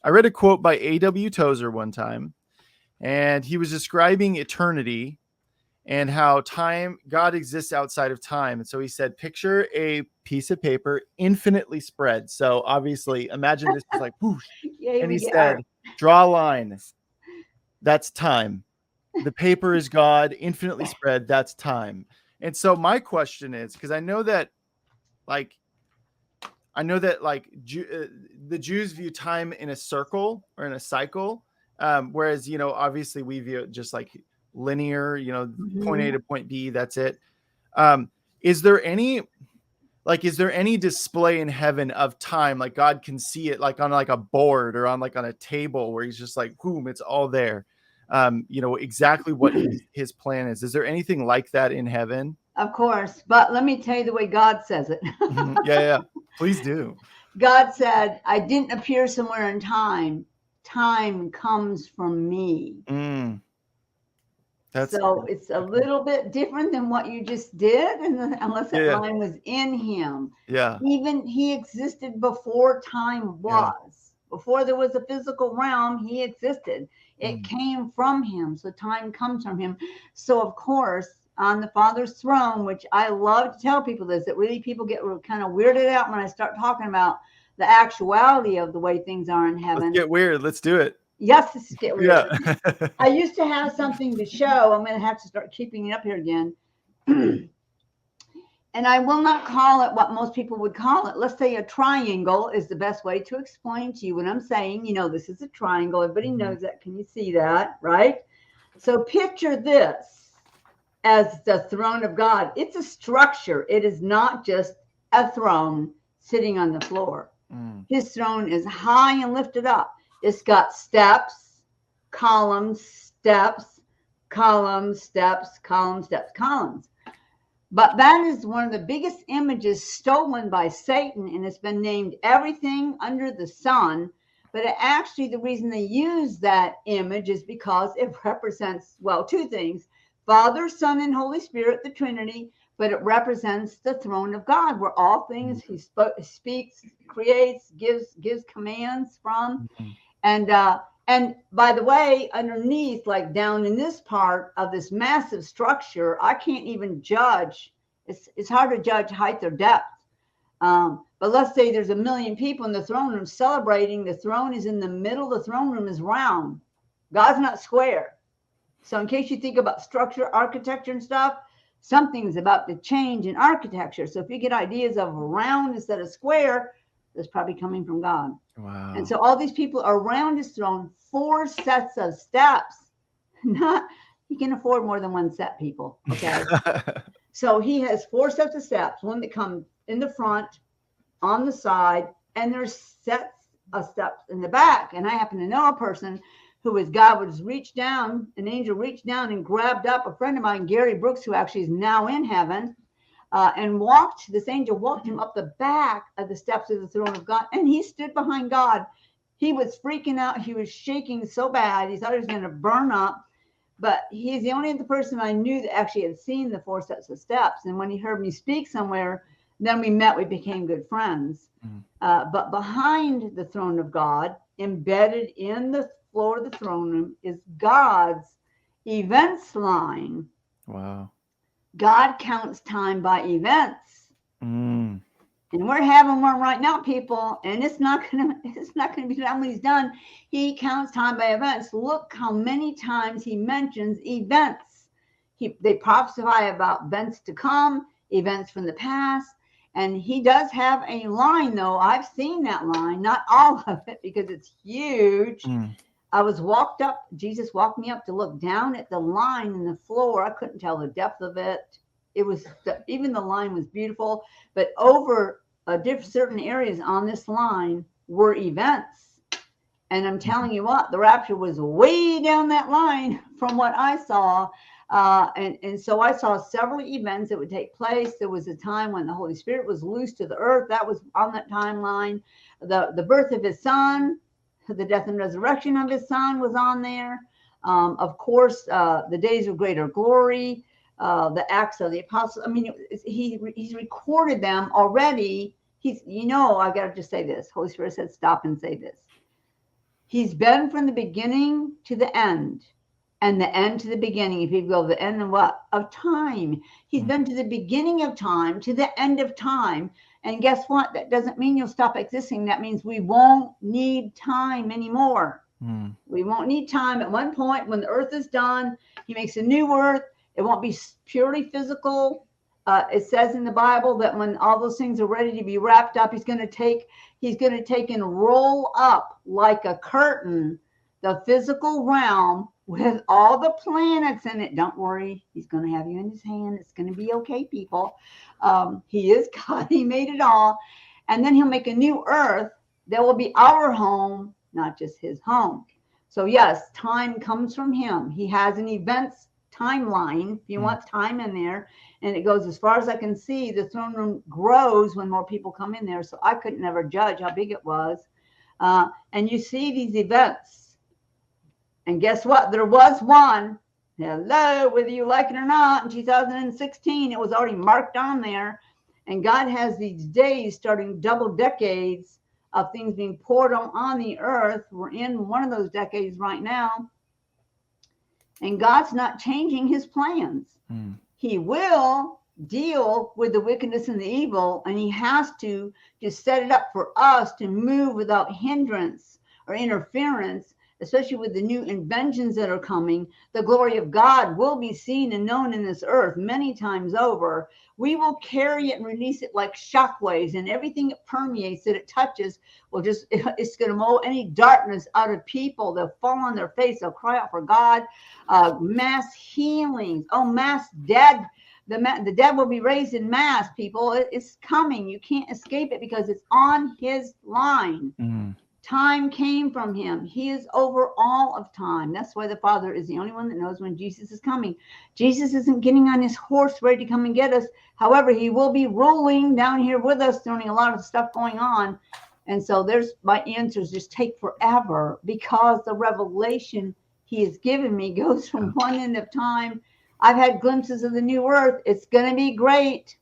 I read a quote by A.W. Tozer one time, and he was describing eternity and how God exists outside of time. And so he said, picture a piece of paper infinitely spread. So obviously imagine this is like, whoosh. And he said, draw a line. That's time. The paper is God, infinitely spread. That's time. And so my question is, because I know that the Jews view time in a circle or in a cycle. Whereas, obviously we view it just like linear, point A to point B, that's it. Is there any display in heaven of time? Like God can see it like on like a board or on a table where he's just like, boom, it's all there. Exactly what his plan is. Is there anything like that in heaven? Of course. But let me tell you the way God says it. Yeah. Please do. God said, I didn't appear somewhere in time. Time comes from me. So it's a little bit different than what you just did, unless that line was in him. Yeah. Even he existed before time was. Yeah. Before there was a physical realm, he existed. It came from him. So time comes from him. So of course, on the Father's throne, which I love to tell people this, that really people get kind of weirded out when I start talking about the actuality of the way things are in heaven. Let's get weird. Let's do it. Yes, let's get weird. Yeah. I used to have something to show. I'm going to have to start keeping it up here again. And I will not call it what most people would call it. Let's say a triangle is the best way to explain to you what I'm saying. This is a triangle. Everybody knows that. Can you see that? Right? So picture this as the throne of God. It's a structure. It is not just a throne sitting on the floor. His throne is high and lifted up. It's got steps, columns, steps, columns, steps, columns, steps, columns. But that is one of the biggest images stolen by Satan, and it's been named everything under the sun. But actually, the reason they use that image is because it represents, two things: Father, Son, and Holy Spirit, the Trinity. But it represents the throne of God, where all things he speaks, creates, gives commands from. And by the way, underneath, like down in this part of this massive structure, I can't even judge. It's hard to judge height or depth. But let's say there's 1 million people in the throne room celebrating. The throne is in the middle. The throne room is round. God's not square. So in case you think about structure, architecture and stuff, something's about to change in architecture. So if you get ideas of round instead of square, that's probably coming from God. Wow. And so all these people are around his throne, 4 sets of steps. He can afford more than one set, people. Okay. So he has 4 sets of steps, one that comes in the front, on the side, and there's sets of steps in the back. And I happen to know a person who is God was reached down, an angel reached down and grabbed up a friend of mine, Gary Brooks, who actually is now in heaven. And this angel walked him up the back of the steps of the throne of God, and he stood behind God. He was freaking out. He was shaking so bad. He thought he was going to burn up, but he's the only other person I knew that actually had seen the 4 sets of steps. And when he heard me speak somewhere, then we met, we became good friends. But behind the throne of God, embedded in the floor of the throne room, is God's events line. Wow. God counts time by events. And we're having one right now, people, and it's not gonna be done when he's done. He counts time by events. Look how many times he mentions events. They prophesy about events to come, events from the past. And he does have a line, though. I've seen that line, not all of it, because it's huge. I was Jesus walked me up to look down at the line in the floor. I couldn't tell the depth of it. Even the line was beautiful, but over certain areas on this line were events. And I'm telling you what, the rapture was way down that line from what I saw. And so I saw several events that would take place. There was a time when the Holy Spirit was loosed to the earth. That was on that timeline. The birth of his son, the death and resurrection of his son was on there. Of course, the days of greater glory, the Acts of the Apostles. I mean, he's recorded them already. I got to just say this. Holy Spirit said, stop and say this. He's been from the beginning to the end, and the end to the beginning. If you go the end of what? Of time. He's been to the beginning of time, to the end of time. And guess what? That doesn't mean you'll stop existing. That means we won't need time anymore. We won't need time. At one point, when the earth is done, he makes a new earth. It won't be purely physical. It says in the Bible that when all those things are ready to be wrapped up, he's going to take and roll up like a curtain the physical realm with all the planets in it. Don't worry, he's going to have you in his hand. It's going to be okay, people. He is God. He made it all. And then he'll make a new earth that will be our home, not just his home. So yes, time comes from him. He has an events timeline, if you want time in there, and it goes as far as I can see. The throne room grows when more people come in there, so I couldn't ever judge how big it was. And you see these events, and guess what? There was one. Hello, whether you like it or not, in 2016, it was already marked on there. And God has these days starting double decades of things being poured on the earth. We're in one of those decades right now. And God's not changing his plans. He will deal with the wickedness and the evil, and he has to just set it up for us to move without hindrance or interference, especially with the new inventions that are coming. The glory of God will be seen and known in this earth many times over. We will carry it and release it like shockwaves, and everything it permeates, that it touches, it's going to mow any darkness out of people. They'll fall on their face. They'll cry out for God. Mass healings. Oh, mass dead. The dead will be raised in mass, people. It's coming. You can't escape it because it's on his line. Time came from him. He is over all of time. That's why the Father is the only one that knows when Jesus is coming. Jesus isn't getting on his horse ready to come and get us. However, he will be rolling down here with us during a lot of stuff going on. And so there's my answers just take forever, because the revelation he has given me goes from one end of time. I've had glimpses of the new earth. It's going to be great.